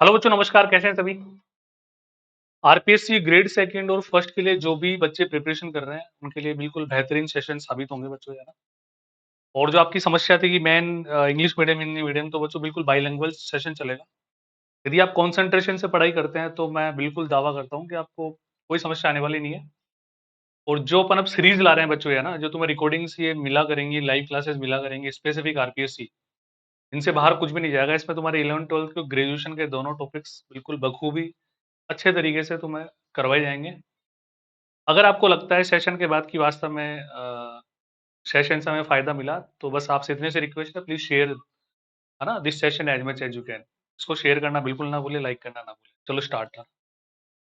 Hello बच्चों, नमस्कार। कैसे हैं सभी? आरपीएससी ग्रेड सेकंड और फर्स्ट के लिए जो भी बच्चे प्रिपरेशन कर रहे हैं उनके लिए बिल्कुल बेहतरीन सेशन साबित होंगे बच्चों, है ना। और जो आपकी समस्या थी कि man English medium Hindi medium, तो बच्चों बिल्कुल बाईलिंगुअल सेशन चलेगा। यदि आप कंसंट्रेशन से पढ़ाई करते हैं तो मैं बिल्कुल दावा करता हूँ कि आपको कोई समस्या आने वाली नहीं है। और जो अपन अब सीरीज ला रहे हैं बच्चों, है ना, जो तुम्हें रिकॉर्डिंग्स ये मिला करेंगी, लाइव क्लासेस मिला करेंगी स्पेसिफिक आरपीएससी, इनसे बाहर कुछ भी नहीं जाएगा। इसमें तुम्हारे 11 ट्वेल्थ के ग्रेजुएशन के दोनों टॉपिक्स बिल्कुल बखूबी अच्छे तरीके से तुम्हें करवाए जाएंगे। अगर आपको लगता है सेशन के बाद कि वास्तव में सेशन से हमें फायदा मिला, तो बस आपसे इतने से रिक्वेस्ट है, प्लीज शेयर, है ना, this session as much as you can. इसको शेयर करना बिल्कुल ना भूले, लाइक करना ना भूले। चलो स्टार्ट था।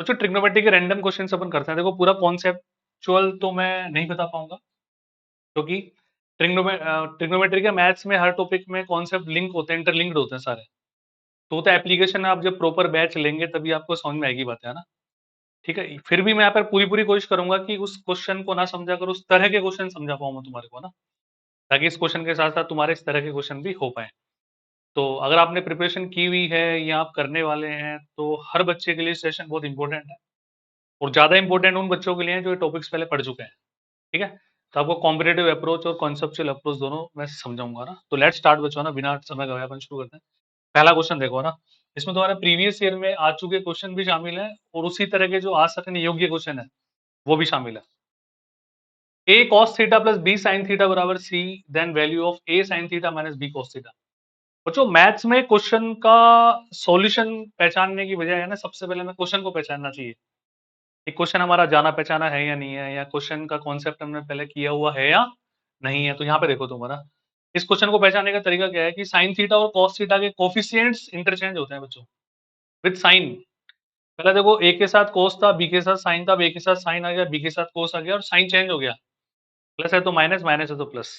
तो जो ट्रिग्नोमेट्री के रैंडम क्वेश्चन अपन करते हैं, देखो पूरा कॉन्सेप्चुअल तो मैं नहीं बता पाऊंगा, क्योंकि ट्रिग्नोमेट्री के मैथ्स में हर टॉपिक में कॉन्सेप्ट लिंक होते हैं, इंटरलिंक्ड होते हैं सारे। तो एप्लीकेशन आप जब प्रॉपर बैच लेंगे तभी आपको समझ में आएगी बात, है ना। ठीक है, फिर भी मैं यहाँ पर पूरी पूरी कोशिश करूंगा कि उस क्वेश्चन को ना समझा कर उस तरह के क्वेश्चन समझा पाऊँ मैं तुम्हारे को ना, ताकि इस क्वेश्चन के साथ साथ तुम्हारे इस तरह के क्वेश्चन भी हो पाए। तो अगर आपने प्रिपरेशन की हुई है या आप करने वाले हैं, तो हर बच्चे के लिए सेशन बहुत इंपॉर्टेंट है। और ज्यादा इंपॉर्टेंट उन बच्चों के लिए है जो टॉपिक्स पहले पढ़ चुके हैं। ठीक है, तो आपको कॉम्पिटेटिव अप्रोच और कॉन्सेप्चुअल अप्रोच दोनों मैं समझाऊंगा ना। तो लेट्स स्टार्ट बच्चों, ना बिना समय गवाए अपन शुरू करते हैं। पहला क्वेश्चन देखो ना, इसमें तुम्हारे प्रीवियस ईयर में आ चुके क्वेश्चन भी शामिल है और उसी तरह के जो आ सकने योग्य क्वेश्चन है वो भी शामिल है। a cos theta plus b sin theta बराबर c, then value of a sin theta minus b cos theta. बच्चों मैथ्स में क्वेश्चन का सॉल्यूशन पहचानने की बजाय, है ना, सबसे पहले हमें क्वेश्चन को पहचानना चाहिए कि क्वेश्चन हमारा जाना पहचाना है या नहीं है, या क्वेश्चन का कॉन्सेप्ट हमने पहले किया हुआ है या नहीं है। तो यहाँ पे देखो तुम्हारा इस क्वेश्चन को पहचानने का तरीका क्या है कि साइन थीटा और कॉस थीटा के कोफिशिएंट्स इंटरचेंज होते हैं बच्चों विद साइन। पहले देखो ए के साथ कोस था, बी के साथ साइन था, बी के साथ साइन आ गया, बी के साथ कोस आ गया और साइन चेंज हो गया। प्लस है तो माइनस, माइनस है तो प्लस।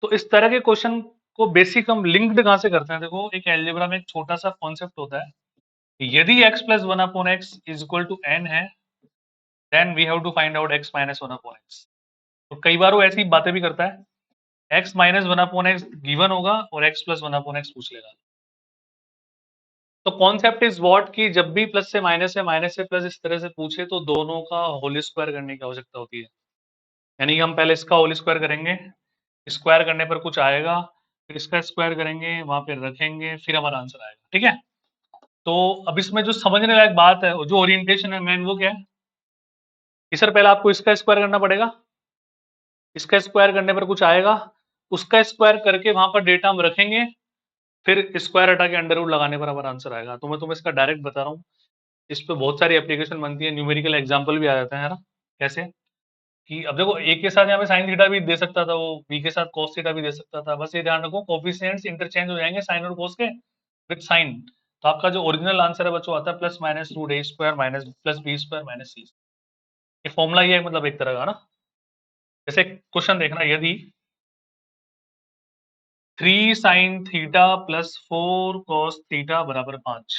तो इस तरह के क्वेश्चन को बेसिक हम लिंक्ड कहां से करते हैं? देखो एक अलजेब्रा में एक छोटा सा कॉन्सेप्ट होता है, यदि x plus one upon X is equal to n है, then we have to find out x minus one upon X. तो कई बार वो ऐसी बातें भी करता है, x minus one upon x given होगा और x plus one upon x पूछ लेगा। तो कॉन्सेप्ट इज व्हाट कि जब भी प्लस से माइनस है, माइनस से प्लस इस तरह से पूछे तो दोनों का होल स्क्वायर करने की आवश्यकता होती है। यानी कि हम पहले इसका होल स्क्वायर करेंगे, स्क्वायर करने पर कुछ आएगा, फिर इसका स्क्वायर करेंगे, वहां पे रखेंगे, फिर हमारा आंसर आएगा। ठीक है, तो अब इसमें जो समझने लायक बात है, जो ओरिएंटेशन है मेन, वो क्या है कि सर पहले आपको इसका स्क्वायर करना पड़ेगा, इसका स्क्वायर करने पर कुछ आएगा, उसका स्क्वायर करके वहां पर डेटा हम रखेंगे, फिर स्क्वायर हटा के अंडर रूट लगाने पर हमारा आंसर आएगा। तो मैं तुम्हें इसका डायरेक्ट बता रहा हूँ, इस पे बहुत सारी एप्लीकेशन बनती है, न्यूमेरिकल एग्जाम्पल भी आ जाते हैं, है ना। कैसे कि अब देखो ए के साथ यहाँ पे साइन थीटा भी दे सकता था, वो बी के साथ cos थीटा भी दे सकता था। बस ये ध्यान रखो कोफिशिएंट्स इंटरचेंज हो जाएंगे साइन और cos के विद साइन। तो आपका जो ओरिजिनल आंसर है बच्चों आता है प्लस माइनस रूट ए square minus plus B square minus C. ये फॉर्मूला ये है, मतलब एक तरह का ना। जैसे क्वेश्चन देखना, यदि 3 sine theta plus 4 cos theta बराबर 5,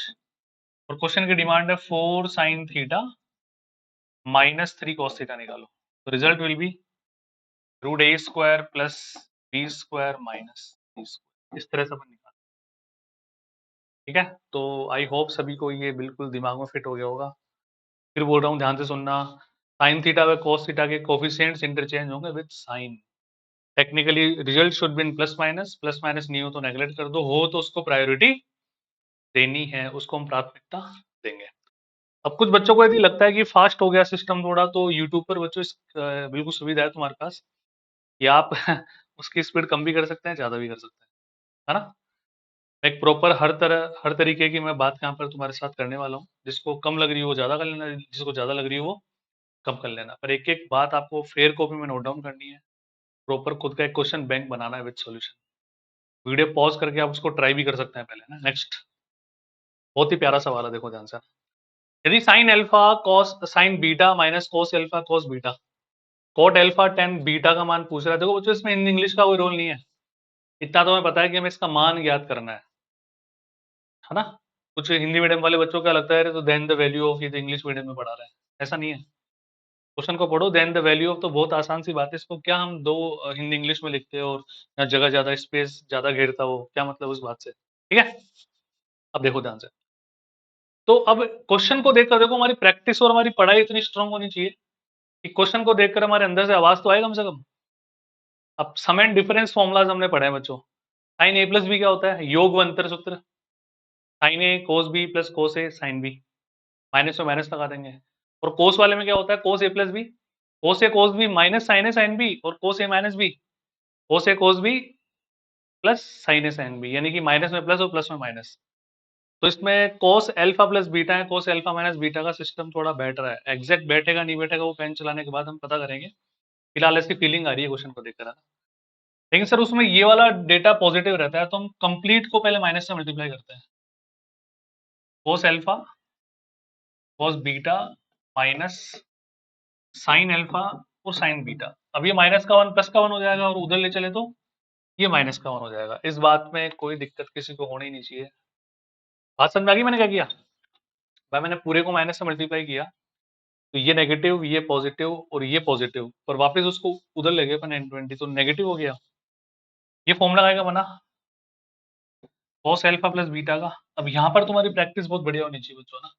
और क्वेश्चन की डिमांड है 4 sine theta minus 3 cos theta निकालो, तो result will be root A square plus B square minus c square. इस तरह से अपन निकाल। ठीक है, तो आई होप सभी को ये बिल्कुल दिमाग में फिट हो गया होगा। फिर बोल रहा हूँ, ध्यान से सुनना। साइन थीटा व cos थीटा के कोफिशिएंट्स इंटरचेंज होंगे with sine. Technically result should be in plus minus, plus minus नहीं हो तो नेगलेक्ट कर दो, हो तो उसको प्रायोरिटी देनी है, उसको हम प्राथमिकता देंगे। अब कुछ बच्चों को यदि लगता है कि फास्ट हो गया सिस्टम थोड़ा, तो यूट्यूब पर बच्चों बिल्कुल सुविधा है तुम्हारे पास कि आप उसकी स्पीड कम भी कर सकते हैं, ज्यादा भी कर सकते हैं, है ना। एक प्रॉपर हर तरीके की मैं बात यहाँ पर तुम्हारे साथ करने वाला हूँ। जिसको कम लग रही हो वो ज्यादा कर लेना, जिसको ज्यादा लग रही हो वो कम कर लेना, पर एक एक बात आपको फेयर कॉपी में नोट डाउन करनी है। प्रॉपर खुद का एक क्वेश्चन बैंक बनाना है विद सॉल्यूशन। वीडियो पॉज करके आप उसको ट्राई भी कर सकते हैं पहले ना। नेक्स्ट, बहुत ही प्यारा सवाल है, देखो ध्यान से। यदि sine alpha cos sine beta minus cos alpha cos beta cot alpha tan beta का मान पूछ रहा है। देखो बच्चों इसमें हिंदी इंग्लिश का कोई रोल नहीं है, इतना तो हमें पता है कि हमें इसका मान ज्ञात करना है ना। कुछ हिंदी मीडियम वाले बच्चों को क्या लगता है, तो देन द वैल्यू ऑफ, ये तो इंग्लिश मीडियम में पढ़ा रहे हैं। ऐसा नहीं है, क्वेश्चन को पढ़ो, देन द वैल्यू ऑफ, तो बहुत आसान सी बात है। इसको क्या हम दो हिंदी इंग्लिश में लिखते हैं और यहाँ जगह ज्यादा स्पेस ज्यादा घेरता हो, क्या मतलब उस बात से? ठीक है, अब देखो ध्यान से। तो अब क्वेश्चन को देखकर देखो, हमारी प्रैक्टिस और हमारी पढ़ाई इतनी स्ट्रांग होनी चाहिए कि क्वेश्चन को देखकर हमारे अंदर से आवाज तो आए कम से कम। अब सम एंड डिफरेंस फॉर्मूलाज हमने पढ़े हैं बच्चों। साइन ए प्लस बी क्या होता है? योग व अंतर सूत्र। साइन ए कोस बी प्लस कोस ए साइन बी, माइनस में माइनस लगा देंगे। और कोस वाले में क्या होता है? कोस ए प्लस बी, कोस ए कोस बी माइनस साइन ए साइन बी, और कोस ए माइनस बी, कोस ए कोस बी प्लस साइन ए साइन बी, यानी कि माइनस में प्लस और प्लस में माइनस। तो इसमें कोस अल्फा प्लस बीटा है, कोस अल्फा माइनस बीटा का सिस्टम थोड़ा बेटर है। एग्जैक्ट बैठेगा नहीं बैठेगा वो पेन चलाने के बाद हम पता करेंगे। फिलहाल ऐसी फीलिंग आ रही है क्वेश्चन को देखकर, है ना। लेकिन सर उसमें ये वाला डेटा पॉजिटिव रहता है, तो हम कंप्लीट को पहले माइनस से मल्टीप्लाई करते हैं। Cos alpha cos beta minus sine alpha और साइन बीटा। अब ये माइनस का वन प्लस का वन हो जाएगा, और उधर ले चले तो ये माइनस का वन हो जाएगा। इस बात में कोई दिक्कत किसी को होनी नहीं चाहिए। बात समझ में आ गई मैंने क्या किया? भाई मैंने पूरे को माइनस से मल्टीप्लाई किया, तो ये नेगेटिव, ये पॉजिटिव और ये पॉजिटिव, और वापस उसको उधर ले गए अपन n20, तो नेगेटिव हो गया। ये फॉर्मूला आएगा बना cos अल्फा प्लस बीटा का। अब यहाँ पर तुम्हारी प्रैक्टिस बहुत बढ़िया होनी चाहिए बच्चों, ना।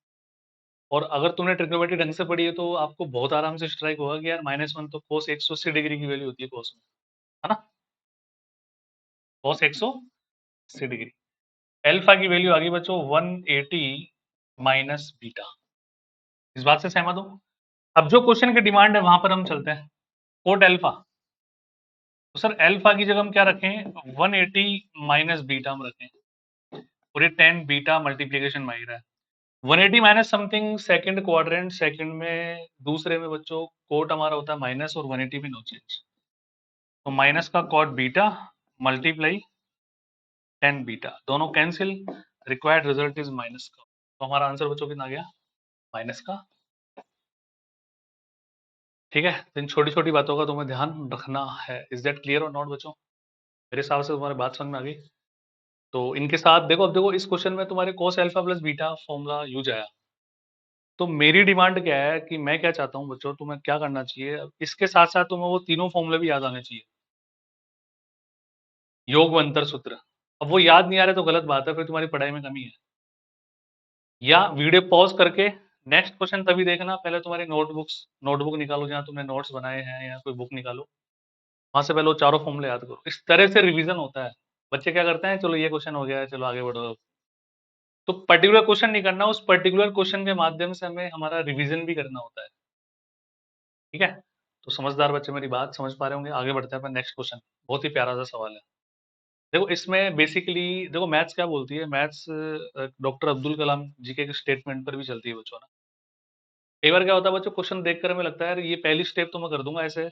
और अगर तुमने ट्रिग्नोमेट्री ढंग से पढ़ी है तो आपको बहुत आराम से स्ट्राइक होगा कि यार -1 तो cos 180 डिग्री की वैल्यू होती है cos में, है ना। cos 180 degree. अल्फा की वैल्यू आ गई बच्चों 180 माइनस बीटा। इस बात से सहमत हो? अब जो क्वेश्चन की डिमांड है वहां पर हम चलते हैं। कोट अल्फा, तो सर अल्फा की जगह हम क्या रखें? 180 माइनस बीटा हम रखें, और ये 10 बीटा मल्टीप्लीकेशन में ही रहा है। 180 minus something second quadrant, second में दूसरे में बच्चों कोट हमारा होता है माइनस, और 180 में नो चेंज। तो माइनस का कॉट बीटा मल्टीप्लाई 10 बीटा, दोनों cancel, required result is minus का। तो हमारा आंसर बच्चों कितना आ गया? माइनस का। ठीक है, तो इन छोटी छोटी बातों का तुम्हें ध्यान रखना है। इज दैट क्लियर और नॉट बच्चों? मेरे हिसाब से तुम्हारी बात समझ में आ गई। तो इनके साथ देखो, अब देखो इस क्वेश्चन में तुम्हारे cos alpha plus beta formula use आया। तो मेरी डिमांड क्या है कि मैं क्या चाहता हूँ बच्चों, तुम्हें क्या करना चाहिए, इसके साथ साथ तुम्हें वो तीनों फॉर्मूले भी याद आने चाहिए। योग व अंतर सूत्र। अब वो याद नहीं आ रहे तो गलत बात है, फिर तुम्हारी पढ़ाई में कमी है। या वीडियो पॉज करके नेक्स्ट क्वेश्चन तभी देखना, पहले तुम्हारी नोटबुक निकालो जहाँ तुमने नोट्स बनाए हैं, या कोई बुक निकालो, वहां से पहले वो चारों फॉर्मूले याद करो। इस तरह से रिवीजन होता है। बच्चे क्या करते हैं, चलो ये क्वेश्चन हो गया, चलो आगे बढ़ो। तो पर्टिकुलर क्वेश्चन नहीं करना, उस पर्टिकुलर क्वेश्चन के माध्यम से हमें हमारा रिवीजन भी करना होता है। ठीक है, तो समझदार बच्चे मेरी बात समझ पा रहे होंगे। आगे बढ़ते हैं अपन नेक्स्ट क्वेश्चन। बहुत ही प्यारा सा सवाल है। देखो इसमें बेसिकली देखो मैथ्स क्या बोलती है, मैथ्स डॉक्टर अब्दुल कलाम जी के स्टेटमेंट पर भी चलती है बच्चों ना। कई बार क्या होता है बच्चों, क्वेश्चन देखकर हमें लगता है यार ये पहली स्टेप तो मैं कर दूंगा ऐसे,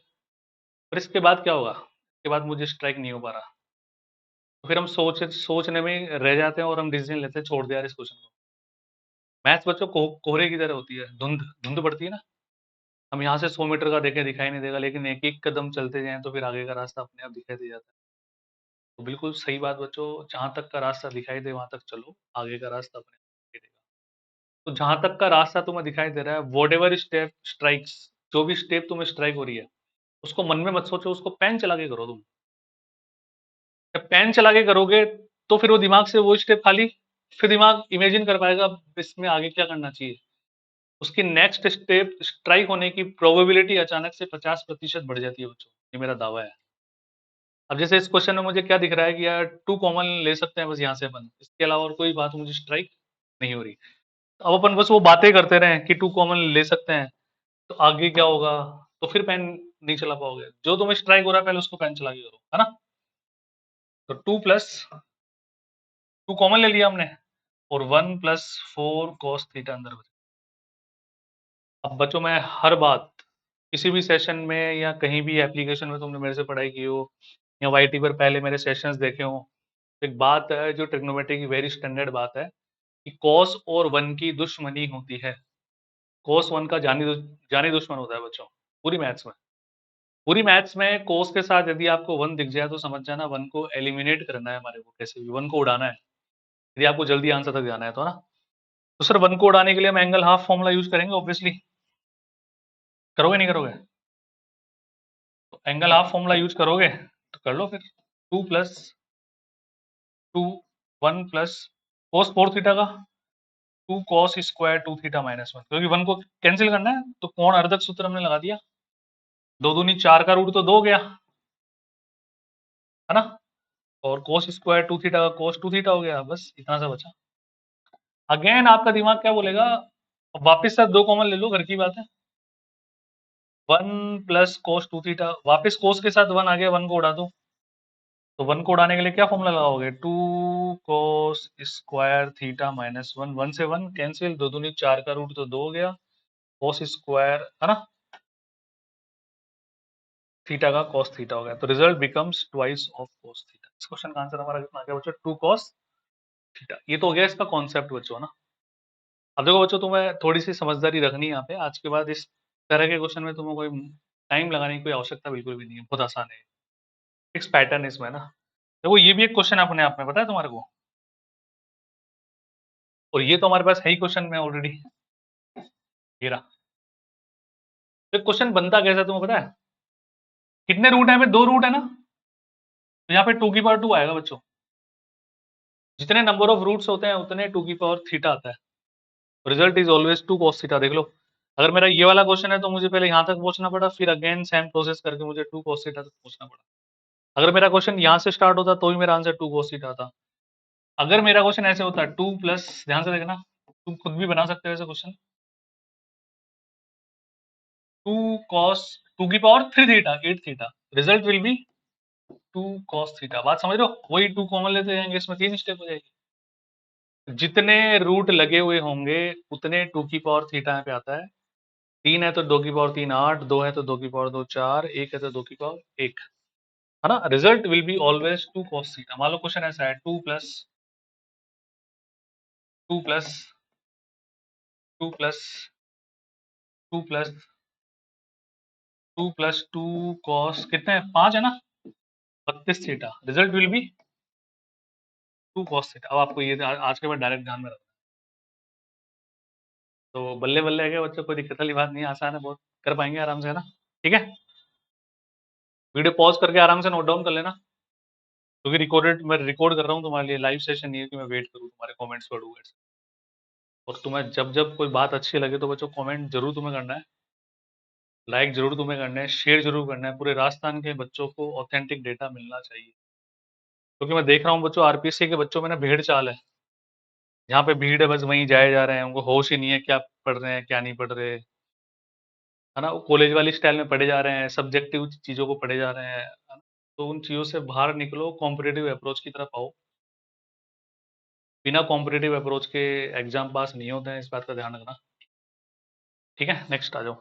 पर इसके बाद क्या होगा, इसके बाद मुझे स्ट्राइक नहीं हो पा रहा। तो फिर हम सोचने में रह जाते हैं, और हम डिसीजन लेते हैं छोड़ दिया यार इस क्वेश्चन को। मैथ्स बच्चों कोहरे की तरह होती है, धुंध धुंध पड़ती है ना। हम यहाँ से 100 मीटर का देखें दिखाई नहीं देगा, लेकिन एक एक कदम चलते जाएं तो फिर आगे का रास्ता अपने आप दिखाई दे जाता है। तो बिल्कुल सही बात बच्चों, जहां तक का रास्ता दिखाई दे वहां तक चलो, आगे का रास्ता अपने आप दिखाई देगा। तो जहां तक का रास्ता तुम्हें दिखाई दे रहा है, वॉट एवर स्टेप स्ट्राइक्स, जो भी स्टेप तुम्हें स्ट्राइक हो रही है, उसको मन में मत सोचो, उसको पेन चला के करो तुम। जब पेन चला के करोगे तो फिर वो दिमाग से वो स्टेप खाली, फिर दिमाग इमेजिन कर पाएगा इसमें आगे क्या करना चाहिए। उसकी नेक्स्ट स्टेप स्ट्राइक होने की प्रोबेबिलिटी अचानक से 50% बढ़ जाती है बच्चों। ये मेरा दावा है। अब जैसे इस क्वेश्चन में मुझे क्या दिख रहा है कि यार टू कॉमन ले सकते हैं बस यहाँ से अपन, इसके अलावा और कोई बात मुझे स्ट्राइक नहीं हो रही। अब अपन बस वो बातें करते रहे कि टू कॉमन ले सकते हैं, तो आगे क्या होगा, तो फिर पेन नहीं चला पाओगे। जो तुम्हें स्ट्राइक हो रहा है पहले उसको पेन चला के करो, है ना। तो 2 कॉमन ले लिया हमने, और 1 + 4 cos थीटा अंदर बचा। अब बच्चों मैं हर बात किसी भी सेशन में या कहीं भी एप्लीकेशन में तुमने मेरे से पढ़ाई की हो, या वाईटी पर पहले मेरे सेशंस देखे हो, एक बात है जो ट्रिग्नोमेट्री की वेरी स्टैंडर्ड बात है कि cos और 1 की दुश्मनी होती है। cos 1 का जानी दुश्मन होता है बच्चों, पूरी मैथ्स में। पूरी मैथ्स में cos के साथ यदि आपको 1 दिख जाए तो समझ जाना 1 को एलिमिनेट करना है हमारे को, कैसे भी 1 को उड़ाना है, यदि आपको जल्दी आंसर तक जाना है तो, ना। तो सर 1 को उड़ाने के लिए हम एंगल हाफ फॉर्मूला यूज करेंगे ऑब्वियसली। करोगे नहीं करोगे? तो एंगल हाफ फॉर्मूला यूज करोगे तो कर लो फिर। 2 + 2 1 + cos 4 थीटा का 2 cos स्क्वायर 2 थीटा माइनस 1, क्योंकि 1 को कैंसिल करना है तो कोण अर्धक सूत्र हमने लगा दिया, 2 दूनी 4 का रूट तो 2 गया, है ना, और cos स्क्वायर 2 थीटा का cos 2 थीटा हो गया, बस इतना सा बचा। अगेन आपका दिमाग क्या बोलेगा, वापस से 2 कॉमन ले लो, घर की बात है, 1 प्लस cos 2 थीटा, वापस cos के साथ 1 आ गया, 1 को उड़ा दो, तो 1 को उड़ाने के लिए क्या फॉर्मूला लगाओगे, 2 cos स्क्वायर थीटा माइनस 1, 1 से 1 कैंसिल, 2 दूनी 4 का रूट तो 2 हो गया, cos स्क्वायर, है ना, थीटा का cos थीटा हो गया, तो result becomes twice of cos theta. इस क्वेश्चन का आंसर हमारा कितना आ गया बच्चों, 2 cos थीटा। ये तो हो गया इसका कॉन्सेप्ट बच्चों, है ना। अब देखो बच्चों, तुम्हें थोड़ी सी समझदारी रखनी है यहाँ पे, आज के बाद इस तरह के क्वेश्चन में तुम्हें कोई टाइम लगाने की कोई आवश्यकता बिल्कुल भी नहीं है, बहुत आसान है, फिक्स पैटर्न इसमें ना। देखो ये भी एक क्वेश्चन अपने आप में, पता है तुम्हारे को, और ये तो हमारे पास है ही क्वेश्चन में ऑलरेडी, ये रहा। तो क्वेश्चन बनता कैसा है तुम्हें पता है, कितने रूट है, 2 रूट है ना, तो यहाँ पे 2 की पावर 2 आएगा बच्चों, जितने नंबर ऑफ रूट्स होते हैं उतने 2 की पावर थीटा आता है, result is always 2 cos theta. देख लो, अगर मेरा ये वाला क्वेश्चन है तो मुझे पहले यहाँ तक पहुंचना पड़ा, फिर अगेन सेम प्रोसेस करके मुझे 2 cos थीटा तक पहुंचना पड़ा। अगर मेरा क्वेश्चन यहाँ से स्टार्ट होता तो भी मेरा आंसर 2 cos थीटा था। अगर मेरा क्वेश्चन ऐसे होता 2 प्लस, ध्यान से देखना, तुम खुद भी बना सकते हो ऐसे क्वेश्चन, 2 cos 2 की power 3 theta 8 theta, result will B 2 cos theta. बात समझ रहे हो, वही 2 कॉमन लेते जाएंगे, इसमें 3 स्टेप हो जाएगी, जितने रूट लगे हुए होंगे उतने 2 की पावर थीटा यहाँ पे आता है, 3 है तो 2 की पावर 3 8, 2 है तो 2 की पावर 2 4, 1 है तो 2 की पावर 1, है ना। Result will be always 2 cos theta. मान लो क्वेश्चन ऐसा है, 2 plus 2 plus 2 plus 2 plus 2 plus 2 cos कितने हैं, 5 है ना, 32 theta, result will B 2 cos theta. अब आपको ये आज के बाद डायरेक्ट ध्यान में रखना, तो बल्ले बल्ले है बच्चों, कोई दिक्कत वाली बात नहीं है, आसान है बहुत, कर पाएंगे आराम से, है ना। ठीक है, वीडियो पॉज करके आराम से नोट डाउन कर लेना, क्योंकि रिकॉर्डेड, मैं रिकॉर्ड कर रहा हूँ तुम्हारे लिए, लाइव सेशन नहीं है कि मैं वेट करूँ तुम्हारे कमेंट्स पढ़ूँ ऐसे। और तुम्हें जब जब कोई बात अच्छी लगे तो बच्चों कमेंट जरूर तुम्हें करना है, लाइक जरूर तुम्हें करना है, शेयर जरूर करना है, पूरे राजस्थान के बच्चों को ऑथेंटिक डेटा मिलना चाहिए, क्योंकि मैं देख रहा हूँ बच्चों आरपीएससी के बच्चों में ना भेड़ चाल है, जहाँ पे भीड़ है बस वहीं जाए जा रहे हैं, उनको होश ही नहीं है क्या पढ़ रहे हैं क्या नहीं पढ़ रहे, है ना, वो कॉलेज वाली स्टाइल में पढ़े जा रहे हैं, सब्जेक्टिव चीजों को पढ़े जा रहे हैं, है ना? तो उन चीजों से बाहर निकलो, कॉम्पिटेटिव अप्रोच की तरफ आओ, बिना कॉम्पिटेटिव अप्रोच के एग्जाम पास नहीं होते हैं, इस बात का ध्यान रखना। ठीक है, नेक्स्ट आ जाओ,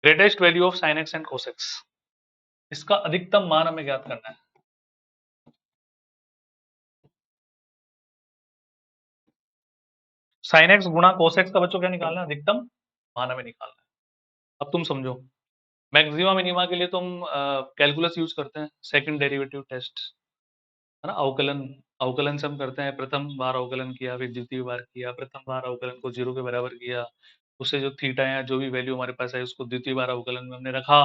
greatest value of sine x and cos x, इसका अधिकतम मान हमें ज्ञात करना है। साइन एक्स गुणा कोस एक्स का बच्चों क्या निकालना है, अधिकतम मान हमें निकालना है। अब तुम समझो, मैक्सिमा मिनिमा के लिए तुम कैलकुलस यूज करते हैं, सेकंड डेरिवेटिव टेस्ट, है ना, अवकलन, अवकलन से हम करते हैं, प्रथम बार अवकलन किया, फिर द्वितीय बार किया, प्रथम बार अवकलन को 0 के बराबर किया, उससे जो थीटा या जो भी वैल्यू हमारे पास है उसको द्वितीय बार अवकलन में हमने रखा,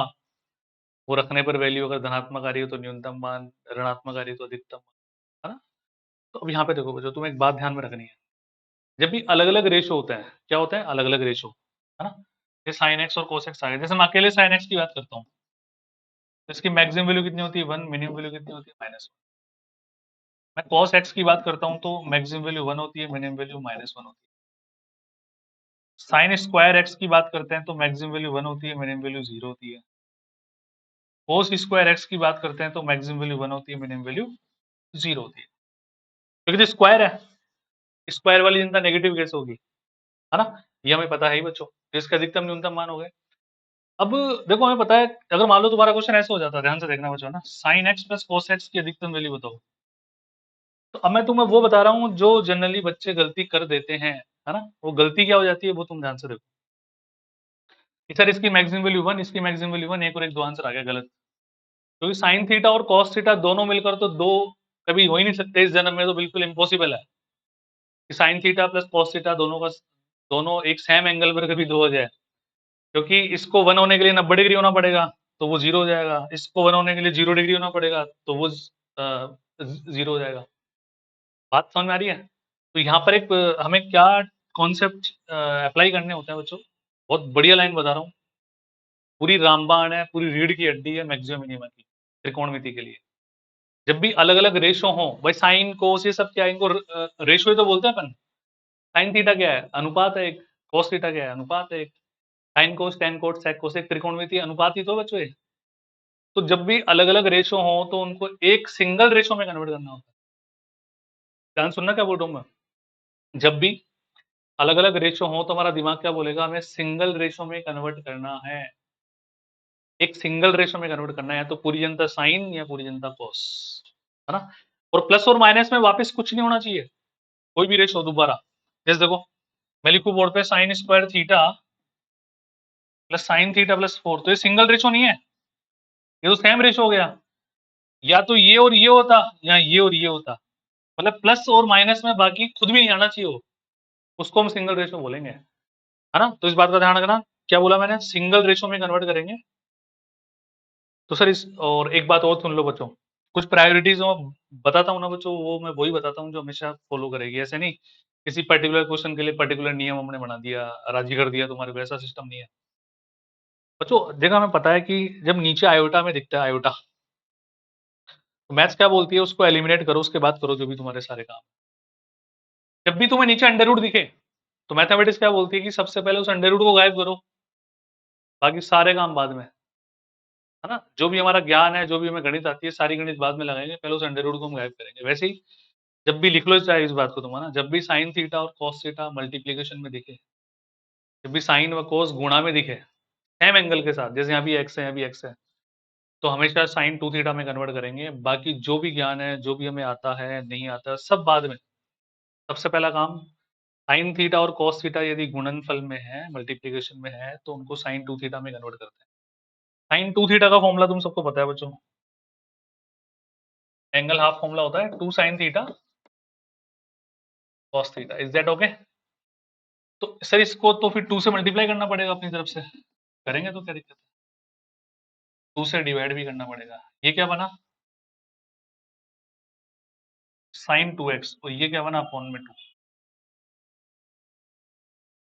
वो रखने पर वैल्यू अगर धनात्मक आ रही हो तो न्यूनतम मान, ऋणात्मक आ रही है तो अधिकतम मान, है ना। तो अब यहाँ पे देखो बच्चों, तुम्हें एक बात ध्यान में रखनी है, जब भी अलग अलग रेशो होते हैं, क्या होते हैं, अलग अलग रेशो, है ना, ये साइन एक्स और कोस एक्स आ गए, जैसे मैं अकेले साइन एक्स की बात करता हूँ, तो इसकी मैक्सिमम वैल्यू कितनी होती है 1, मिनिमम वैल्यू कितनी होती है -1। मैं cos x की बात करता हूँ तो मैक्सिमम वैल्यू 1 होती है, मिनिमम वैल्यू -1 होती है। साइन स्क्वायर x की बात करते हैं तो मैक्सिमम वैल्यू 1 होती है, मिनिमम वैल्यू 0 होती है। cos स्क्वायर x की बात करते हैं तो मैक्सिमम वैल्यू 1 होती है, मिनिमम वैल्यू 0 होती है, क्योंकि तो स्क्वायर है, स्क्वायर वाली जनता नेगेटिव कैसे होगी, है ना, ये हमें पता है ही बच्चों, तो इसका अधिकतम न्यूनतम मान हो गए। अब देखो हमें पता है, अगर मान लो तुम्हारा क्वेश्चन ऐसे हो जाता है, ध्यान से देखना बच्चों ना, sine x plus cos x की अधिकतम वैल्यू बताओ, तो अब मैं तुम्हें वो बता रहा हूँ जो जनरली बच्चे गलती कर देते हैं, है ना, वो गलती क्या हो जाती है वो तुम ध्यान से देखो कि सर इसकी मैक्सिमम वैल्यू 1, इसकी मैक्सिमम वैल्यू 1, एक और एक दो आंसर आ गया गलत, क्योंकि साइन थीटा और कॉस थीटा दोनों मिलकर तो दो कभी हो ही नहीं सकते इस जन्म में, तो बिल्कुल इम्पॉसिबल है कि sign theta plus cos theta दोनों का, दोनों एक सेम एंगल पर कभी दो हो जाए, क्योंकि इसको 1 होने के लिए 90 डिग्री होना पड़ेगा तो वो 0 हो जाएगा, इसको 1 होने के लिए 0 डिग्री होना पड़ेगा तो वो 0 हो जाएगा। बात समझ में आ रही है। तो यहाँ पर एक हमें क्या कॉन्सेप्ट अप्लाई करने होते हैं बच्चों। बहुत बढ़िया लाइन बता रहा हूँ, पूरी रामबाण है, पूरी रीढ़ की हड्डी है मैक्सिमम मिनिमम की त्रिकोणमिति के लिए। जब भी अलग अलग रेशो हो भाई, साइन कोस ये सब क्या है, इनको रेशो ही तो बोलते हैं अपन। साइन थीटा क्या है, अनुपात है एक। कोस थीटा क्या है, अनुपात है एक। साइन कोस टेन कोस सेक कोस एक त्रिकोणमिति अनुपात ही तो बच्चों ये। तो जब भी अलग अलग रेशो हो तो उनको एक सिंगल रेशो में कन्वर्ट करना होता है। ध्यान सुनना क्या बोल रहा हूँ मैं। जब भी अलग अलग रेशो हो तो हमारा दिमाग क्या बोलेगा, हमें सिंगल रेशो में कन्वर्ट करना है। एक सिंगल रेशो में कन्वर्ट करना है, या तो पूरी जनता साइन या पूरी जनता कॉस, है ना। और प्लस और माइनस में वापस कुछ नहीं होना चाहिए, कोई भी रेशो दोबारा। जैसे देखो मैं लिखू बोर्ड पे sign square theta plus sign theta plus 4, तो ये सिंगल रेशो नहीं है, ये तो सेम रेशो हो गया। या तो ये और ये होता, या ये और ये होता। मतलब प्लस और माइनस में बाकी खुद भी नहीं आना चाहिए वो, उसको हम सिंगल रेशो बोलेंगे, है ना। तो इस बात का ध्यान रखना, क्या बोला मैंने, सिंगल रेशो में कन्वर्ट करेंगे। तो सर इस, और एक बात और सुन लो बच्चों, कुछ प्रायोरिटीज मैं बताता हूँ ना बच्चों, वो मैं वही बताता हूँ जो हमेशा फॉलो करेगी। ऐसे नहीं किसी पर्टिकुलर क्वेश्चन के लिए पर्टिकुलर नियम हमने बना दिया, राजी कर दिया तुम्हारे को, ऐसा सिस्टम नहीं है बच्चों। देखा, हमें पता है कि जब नीचे आयोटा में दिखता है आयोटा, तो मैथ्स क्या बोलती है, उसको एलिमिनेट करो, उसके बाद करो जो भी तुम्हारे सारे काम। जब भी तुम्हें नीचे अंडर रूट दिखे, तो मैथमेटिक्स क्या बोलती है कि सबसे पहले उस अंडर रूट को गायब करो, बाकी सारे काम बाद में, है ना। जो भी हमारा ज्ञान है, जो भी हमें गणित आती है, सारी गणित बाद में लगाएंगे, पहले उस अंडर रूट को हम गायब करेंगे। वैसे ही जब भी लिख लो चाहे इस बात को तुम, है ना, जब भी साइन थीटा और कॉस थीटा मल्टीप्लीकेशन में दिखे, जब भी साइन व कॉस गुणा में दिखे सेम एंगल के साथ, जैसे यहाँ भी एक्स है यहाँ भी एक्स है, तो हमेशा साइन टू थीटा में कन्वर्ट करेंगे। बाकी जो भी ज्ञान है, जो भी हमें आता है नहीं आता, सब बाद में। सबसे पहला काम, साइन थीटा और कॉस थीटा यदि गुणनफल में है, मल्टीप्लीकेशन में है, तो उनको साइन टू थीटा में कन्वर्ट करते हैं। साइन टू थीटा का फॉर्मूला तुम सबको पता है बच्चों, एंगल हाफ फॉर्मूला होता है two sine theta cos theta, is that okay. तो सर इसको तो फिर टू से मल्टीप्लाई करना पड़ेगा अपनी तरफ से, करेंगे तो क्या दिक्कत है, टू से डिवाइड भी करना पड़ेगा। ये क्या बना, साइन टू एक्स, और ये क्या बना, अपॉन में टू।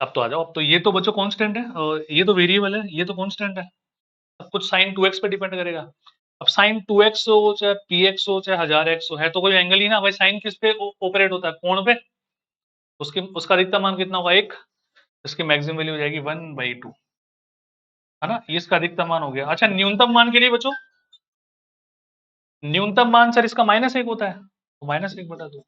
अब तो आ जाओ, अब तो ये तो बच्चों कांस्टेंट है, और ये तो वेरिएबल है, ये तो कांस्टेंट है। सब कुछ साइन टू एक्स पे डिपेंड करेगा। अब साइन टू एक्स हो चाहे पी एक्स हो चाहे हजार एक्स हो, है तो कोई एंगल ही ना भाई। साइन किस पे ऑपरेट होता है, कोण पे। उसकी उसका अधिकतम मान कितना होगा, एक। इसकी मैक्सिमम वैल्यू हो जाएगी 1/2, है ना। ये इसका अधिकतम मान हो गया। अच्छा, न्यूनतम मान के लिए बच्चों, न्यूनतम मान सर इसका -1 होता है, तो -1/2।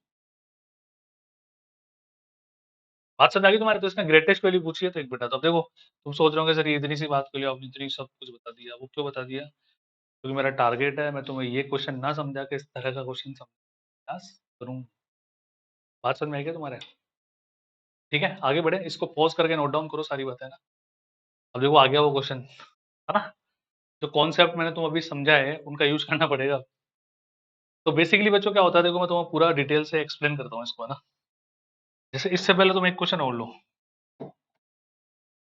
बात समझ आ गई तुम्हारे। तो इसका ग्रेटेस्ट वैल्यू पूछिए तो 1/2। अब देखो तुम सोच रहे होगे सर ये इतनी सी बात के लिए आपने इतनी सब कुछ बता दिया, वो क्यों बता दिया, क्योंकि मेरा टारगेट है मैं तुम्हें ये क्वेश्चन ना समझा के इस तरह का क्वेश्चन समझा करूँ। बात समझ में आई क्या तुम्हारे। ठीक है, आगे बढ़े, इसको पॉज करके नोट डाउन करो सारी बातें ना। अब देखो आ गया वो क्वेश्चन, है ना। जो कॉन्सेप्ट मैंने तुम अभी समझा है उनका यूज करना पड़ेगा। तो बेसिकली बच्चों क्या होता है, देखो मैं तुम्हें पूरा डिटेल से एक्सप्लेन करता हूँ इसको, है ना। जैसे इससे पहले तुम एक क्वेश्चन और लो।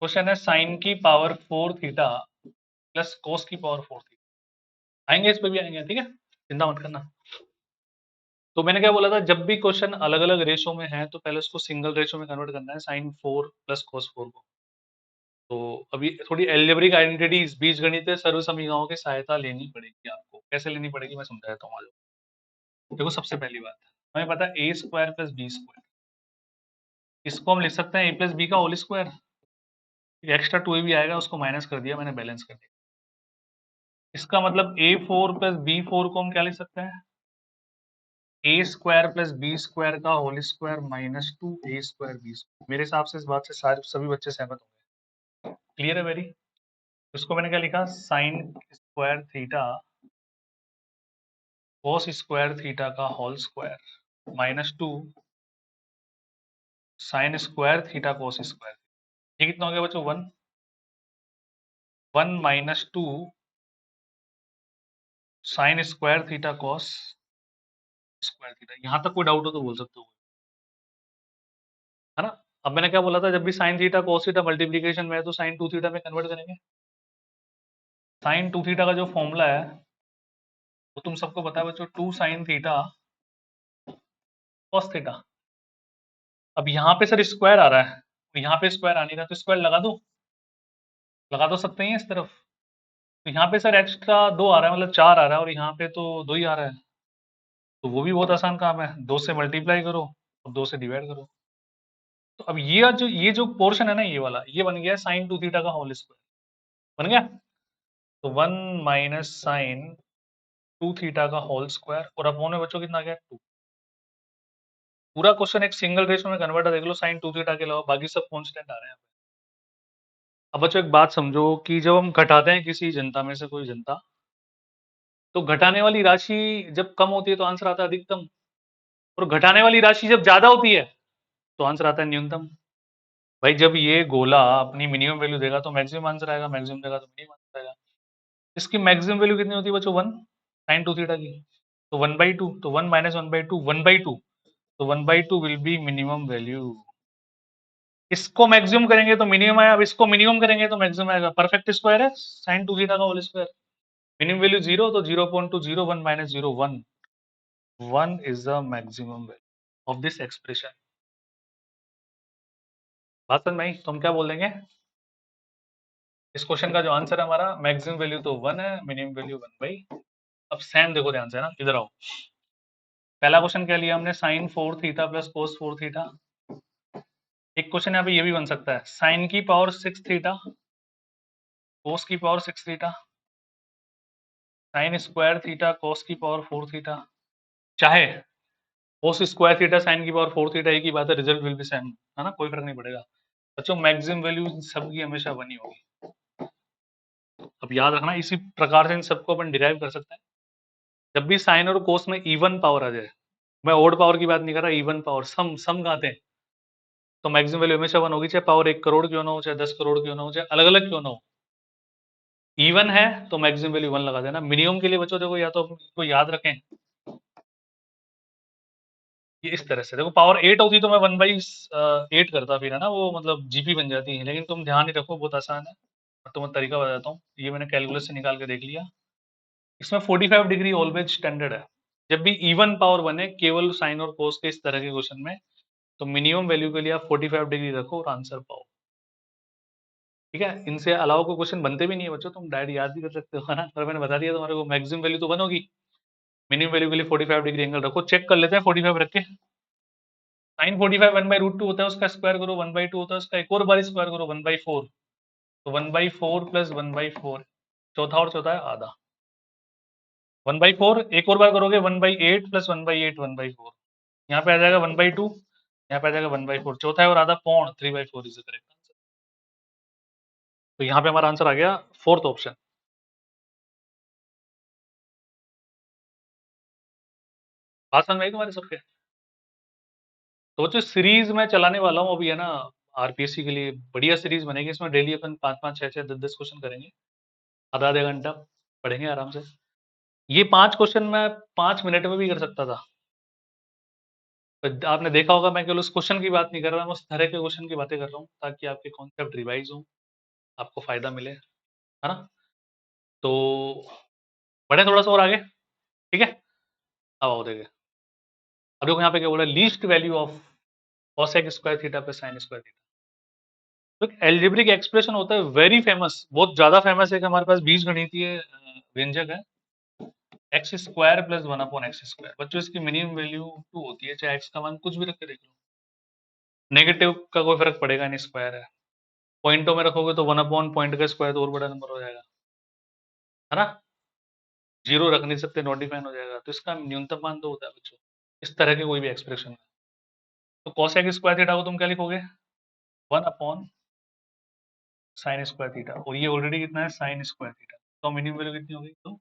क्वेश्चन है साइन की पावर 4 थीटा प्लस कोस की पावर 4 थीटा। आएंगे, इस पे भी आएंगे, ठीक है, चिंता मत करना। तो मैंने क्या बोला था, जब भी क्वेश्चन अलग अलग रेशो में है तो पहले उसको सिंगल रेशो में कन्वर्ट करना है, साइन 4 प्लस कोस 4 को। तो अभी थोड़ी एल्जेब्रिक आइडेंटिटीज, बीजगणितीय सर्व समीकरणों की सहायता लेनी पड़ेगी आपको। कैसे लेनी पड़ेगी मैं समझा देता हूँ, आ जाओ। देखो सबसे पहली बात, हमें पता है ए स्क्वायर प्लस बी स्क्वायर, इसको हम लिख सकते हैं ए प्लस बी का होल स्क्वायर। एक्स्ट्रा टू भी आएगा, उसको माइनस कर दिया मैंने, बैलेंस कर दिया। इसका मतलब A4 प्लस B4 को हम क्या लिख सकते हैं, ए स्क्वायर प्लस बी स्क्वायर का होल स्क्वायर -2 ए स्क्वायर बी स्क्वायर। मेरे हिसाब से इस बात से सारे सभी बच्चे सहमत होंगे। क्लियर है वेरी। इसको मैंने क्या लिखा, sine square theta cos square theta का whole square -2 sine square theta cos square. ये कितना हो गया बच्चों, 1 1 -2 sine square theta cos square theta. यहां तक कोई डाउट हो तो बोल सकते हो, है ना। अब मैंने क्या बोला था, जब भी sign theta cos theta multiplication में है तो साइन टू थीटा में कन्वर्ट करेंगे। साइन टू थीटा का जो फॉर्मूला है वो तुम सबको पता है बच्चों, two sine theta cos theta. अब यहाँ पे सर स्क्वायर आ रहा है, यहाँ पे स्क्वायर आ नहीं रहा, तो स्क्वायर लगा तो सकते हैं इस तरफ। तो यहाँ पे सर एक्स्ट्रा 2 आ रहा है, मतलब 4 आ रहा है, और यहाँ पे तो 2 ही आ रहा है। तो वो भी बहुत आसान काम है, 2 से मल्टीप्लाई करो और 2 से डिवाइड करो। तो अब ये जो पोर्शन है ना, ये वाला, ये बन गया साइन 2 थीटा का होल स्क्वायर, बन गया। तो 1 माइनस साइन 2 थीटा का होल स्क्वायर, और अपॉन में बच्चों कितना आ गया 2। पूरा क्वेश्चन एक सिंगल रेशो में कन्वर्ट है, देख लो, साइन 2 थीटा के अलावा बाकी सब कांस्टेंट आ रहे हैं। अब बच्चों एक बात समझो कि जब हम घटाते हैं किसी जनता में से कोई जनता, तो घटाने वाली राशि जब कम होती है तो आंसर आता है अधिकतम, और घटाने वाली राशि जब ज्यादा होती है तो आंसर आता है न्यूनतम। भाई जब ये गोला अपनी मिनिमम वैल्यू देगा तो मैक्सिमम आंसर आएगा, मैक्सिमम देगा तो मिनिमम आंसर आएगा। इसकी मैक्सिमम वैल्यू कितनी होती है बच्चों? 1, साइन 2 थीटा की। तो 1/2, तो 1 माइनस 1/2, 1/2, तो 1/2 विल बी मिनिमम वैल्यू। इसको मैक्सिमम करेंगे तो मिनिमम आया, अब इसको मिनिमम करेंगे तो मैक्सिमम आएगा। परफेक्ट स्क्वायर है साइन 2 थीटा का होल स्क्वायर। मिनिमम वैल्यू 0, तो 0.201 minus 0 1, 1 is the maximum value of this expression। बात समझ में आई? तो हम क्या बोल देंगे, इस क्वेश्चन का जो आंसर है हमारा, मैक्सिमम वैल्यू तो 1 है, मिनिमम वैल्यू 1/। अब सैन देखो ध्यान से ना, इधर आओ। पहला क्वेश्चन क्या लिया हमने, sine 4 theta plus cos 4 theta. एक क्वेश्चन यहाँ पे ये भी बन सकता है, साइन की पावर 6 थीटा, कोस की power 6 theta, sign square theta कोस की पावर 4 थीटा। चाहे कोस स्क्वायर थीटा साइन की पावर 4 थीटा, एक ही बात है, रिजल्ट विल बी सेम, है ना, कोई फर्क नहीं पड़ेगा। बच्चों मैक्सिमम वैल्यू सबकी हमेशा बनी होगी। अब याद रखना, इसी प्रकार से इन सबको अपन डिराइव कर सकते हैं। जब भी साइन और कोस में इवन पावर आ जाए, मैं ओड पावर की बात नहीं कर रहा, इवन पावर, सम गाते हैं, तो मैक्सिमम वैल्यू हमेशा 1 होगी, चाहे पावर 1 करोड़ क्यों ना हो, चाहे 10 करोड़ क्यों ना हो, चाहे अलग अलग क्यों ना हो। इवन है तो मैक्सिमम वैल्यू 1 लगा देना। मिनिमम के लिए बच्चों देखो, या तो इसको याद रखें, ये इस तरह से देखो, पावर 8 होती तो मैं 1/8 करता, फिर है ना, वो मतलब जीपी बन जाती है। लेकिन तुम ध्यान ही रखो, बहुत आसान है, और तुम्हें तरीका बताता हूँ, ये मैंने कैलकुलस से निकाल के देख लिया। इसमें 45 डिग्री ऑलवेज स्टैंडर्ड है। जब भी इवन पावर बने केवल साइन और कोस के इस तरह के क्वेश्चन में, तो मिनिमम वैल्यू के लिए आप 45 डिग्री रखो और आंसर पाओ। ठीक है, इनसे अलावा कोई क्वेश्चन बनते भी नहीं है बच्चों, तुम डायरेक्ट याद भी कर सकते हो, है ना, पर मैंने बता दिया तुम्हारे को, मैक्सिमम वैल्यू तो 1 होगी, मिनिमम वैल्यू के लिए 45 डिग्री एंगल रखो। चेक कर लेते हैं 45 रख के। साइन 45 1/√2 होता है, उसका स्क्वायर करो, 1/2 होता है उसका, एक और बार स्क्वायर करो, 1/4, तो 1/4 प्लस 1/4, चौथा और चौथा है आधा, 1/4, एक और बार करोगे 1/8 प्लस 1/8, 1/4, यहाँ पे आ जाएगा 1/2, यहाँ पे आ जाएगा 1/4, चौथा है और आधा पौन, 3/4 इज द करेक्ट आंसर। तो यहाँ पे हमारा आंसर आ गया फोर्थ ऑप्शन। बात समझ में आई तुम्हारे सबके? तो बच्चों सीरीज में चलाने वाला हूँ अभी, है ना, आरपीएससी के लिए बढ़िया सीरीज बनेगी, इसमें डेली अपन 5-5, 6-6, 10-10 क्वेश्चन करेंगे, आधा आधा घंटा पढ़ेंगे आराम से। ये 5 क्वेश्चन मैं 5 मिनट में भी कर सकता था। आपने देखा होगा, मैं केवल उस क्वेश्चन की बात नहीं कर रहा, मैं उस तरह के क्वेश्चन की बातें कर रहा हूँ, ताकि आपके कॉन्सेप्ट रिवाइज हो, आपको फायदा मिले, है ना। तो बढ़े थोड़ा सा और आगे, ठीक है। अब आओ देखे, अब देखो यहाँ पे क्या बोला, least value of cosec square theta plus sign square theta. तो एल्जेब्रिक एक्सप्रेशन होता है वेरी फेमस, बहुत ज्यादा फेमस है, कि हमारे पास बीजगणितीय व्यंजक है, एक्स स्क्वायर प्लस 1/x²। बच्चों इसकी मिनिमम वैल्यू 2 होती है, चाहे एक्स का मान कुछ भी रख के देख लो, नेगेटिव का कोई फर्क पड़ेगा नहीं, स्क्वायर है। पॉइंटों में रखोगे तो 1/पॉइंट का स्क्वायर तो और बड़ा नंबर हो जाएगा, है ना। जीरो रख नहीं सकते, नॉट डिफाइन हो जाएगा, तो इसका न्यूनतम मान 2 होता है बच्चों, इस तरह के कोई भी एक्सप्रेशन है। तो कॉसेक स्क्वायर थीटा को तुम क्या लिखोगे, 1/साइन स्क्वायर थीटा, और ये ऑलरेडी कितना है, साइन स्क्वायर थीटा, तो मिनिमम वैल्यू कितनी होगी, तो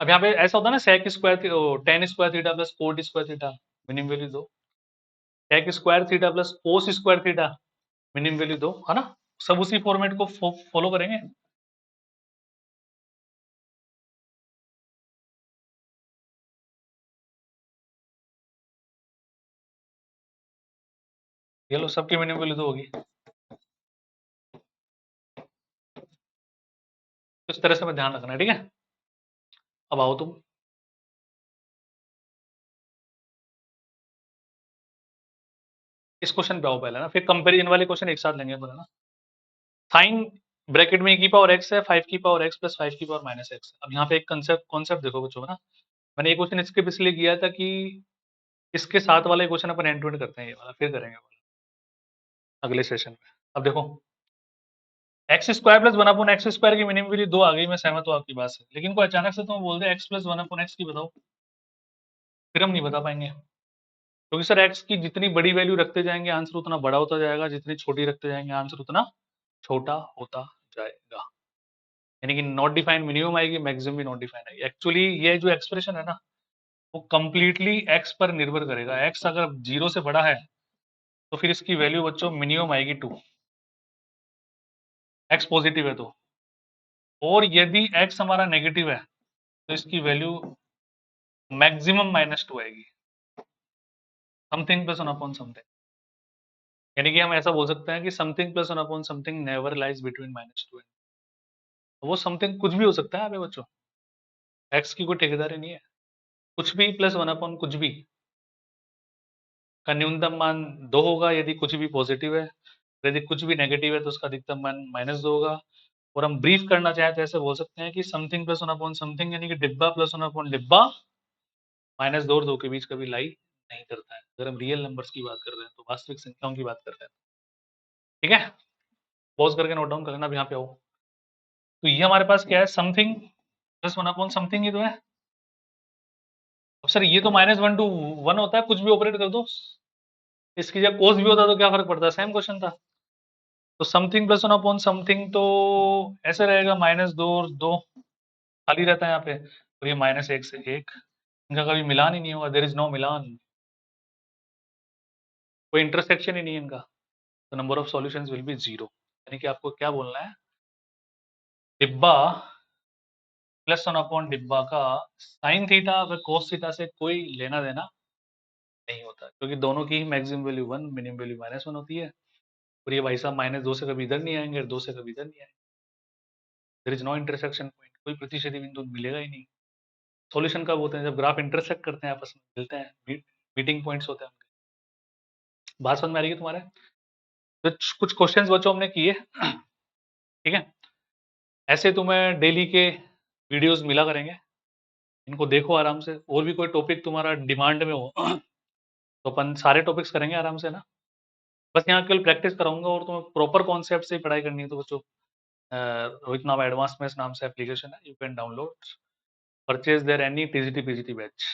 अब यहाँ पे ऐसा होता है ना, sec square, tan square theta plus cot square theta, minimum value दो, sec square theta plus cos square theta, minimum value दो, है ना। सब उसी फॉर्मेट को फॉलो करेंगे। ये लो, सबकी मिनिमम वैल्यू दो होगी, तो इस तरह से हमें ध्यान रखना है, ठीक है। अब आओ तुम, इस क्वेश्चन पे आओ पहले ना, फिर कंपेरिजन वाले क्वेश्चन एक साथ लेंगे पूरा ना। साइन ब्रैकेट में e⁻x है, 5e⁻x प्लस 5e⁻−x। अब यहाँ पे एक कंसेप्ट कॉन्सेप्ट देखो बच्चों ना, मैंने ये क्वेश्चन इसके इसलिए किया था कि इसके साथ वाला क्वेश्चन अपन एंड टू एंड करते हैं, ये वाला फिर करेंगे अगले सेशन में। अब देखो एक्स स्क्वायर प्लस 1/x² की मिनिमम वैल्यू 2 आ गई, मैं सहमत हूँ आपकी बात से, लेकिन कोई अचानक से तुम बोल दे x प्लस 1/x की बताओ, फिर हम नहीं बता पाएंगे, क्योंकि सर x की जितनी बड़ी वैल्यू रखते जाएंगे आंसर उतना बड़ा होता जाएगा, जितनी छोटी रखते जाएंगे आंसर उतना छोटा होता जाएगा। यानी कि नॉट डिफाइंड मिनिमम आएगी, मैक्सिमम भी नॉट डिफाइंड आएगी। एक्चुअली ये जो एक्सप्रेशन है ना, वो कंप्लीटली x पर निर्भर करेगा। x अगर 0 से बड़ा है तो फिर इसकी वैल्यू बच्चों मिनिमम आएगी 2, x पॉजिटिव है तो, और यदि x हमारा नेगेटिव है तो इसकी वैल्यू मैक्सिमम -2 आएगी, समथिंग प्लस 1/समथिंग। यानी कि हम ऐसा बोल सकते हैं कि समथिंग प्लस 1/समथिंग नेवर लाइज बिटवीन -2 एंड, वो समथिंग कुछ भी हो सकता है यहाँ पे बच्चों, x की कोई ठेकेदारी नहीं है, कुछ भी प्लस 1/ कुछ भी का न्यूनतम मान 2 होगा यदि कुछ भी पॉजिटिव है, यदि कुछ भी नेगेटिव है तो उसका अधिकतम मान -2 होगा। और हम ब्रीफ करना चाहें तो ऐसे बोल सकते हैं कि समथिंग प्लस 1/समथिंग यानी कि डिब्बा प्लस 1/डिब्बा -2 और 2 के बीच कभी लाई नहीं करता है, अगर हम रियल नंबर्स की बात कर रहे हैं तो, वास्तविक संख्याओं की बात कर रहे हैं। ठीक है, पॉज करके नोट डाउन कर लेना। अब यहाँ पे आओ, तो ये हमारे पास क्या है, समथिंग प्लस 1/समथिंग ही तो है। अब सर ये तो -1 to 1 होता है, कुछ भी ऑपरेट कर दो, इसकी जब कोस भी होता तो क्या फर्क पड़ता है, सेम क्वेश्चन था। तो समथिंग प्लस 1/समथिंग तो ऐसे रहेगा, -2 और 2 खाली रहता है यहाँ पे, और ये -1 से 1, इनका कभी मिलान ही नहीं होगा, देयर इज नो मिलान, कोई इंटरसेक्शन ही नहीं है इनका, तो number of solutions will be 0। यानी कि आपको क्या बोलना है, डिब्बा प्लस 1/डिब्बा का साइन थीटा व कोस थीटा से कोई लेना देना नहीं होता, क्योंकि दोनों की मैक्सिमम वैल्यू 1, मिनिमम वैल्यू -1 होती है, और ये भाई साहब -2 से कभी इधर नहीं आएंगे और 2 से कभी इधर नहीं आएंगे, there is no intersection point, कोई प्रतिच्छेदी बिंदु मिलेगा ही नहीं। सॉल्यूशन कब होते हैं, जब ग्राफ इंटरसेक्ट करते हैं, आपस में मिलते हैं, मीटिंग पॉइंट्स होते हैं उनके। बात समझ में आ रही है तुम्हारे? तो कुछ क्वेश्चंस बच्चों हमने किए, ठीक है, ऐसे तुम्हें डेली के वीडियोस मिला करेंगे, इनको देखो आराम से, और भी कोई टॉपिक तुम्हारा डिमांड में हो तो अपन सारे टॉपिक्स करेंगे आराम से ना। बस यहाँ केवल प्रैक्टिस कराऊंगा, और तुम्हें प्रॉपर कॉन्सेप्ट से पढ़ाई करनी है तो बच्चों रोहित नाम एडवांस मैथ्स नाम से एप्लीकेशन है, you can download, purchase there any TGT PGT batch.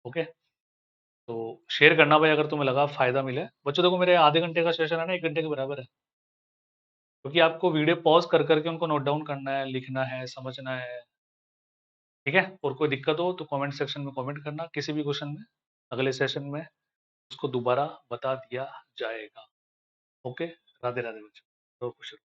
Okay, तो शेयर करना भाई अगर तुम्हें लगा फायदा मिले। बच्चों देखो मेरे आधे घंटे का सेशन है ना, 1 घंटे के बराबर है, क्योंकि आपको वीडियो पॉज कर करके उनको नोट डाउन करना है, लिखना है, समझना है। ठीक है, और कोई दिक्कत हो तो कमेंट सेक्शन में कमेंट करना किसी भी क्वेश्चन में, अगले सेशन में उसको दोबारा बता दिया जाएगा। ओके, राधे राधे बच्चों, तो खुश रहो।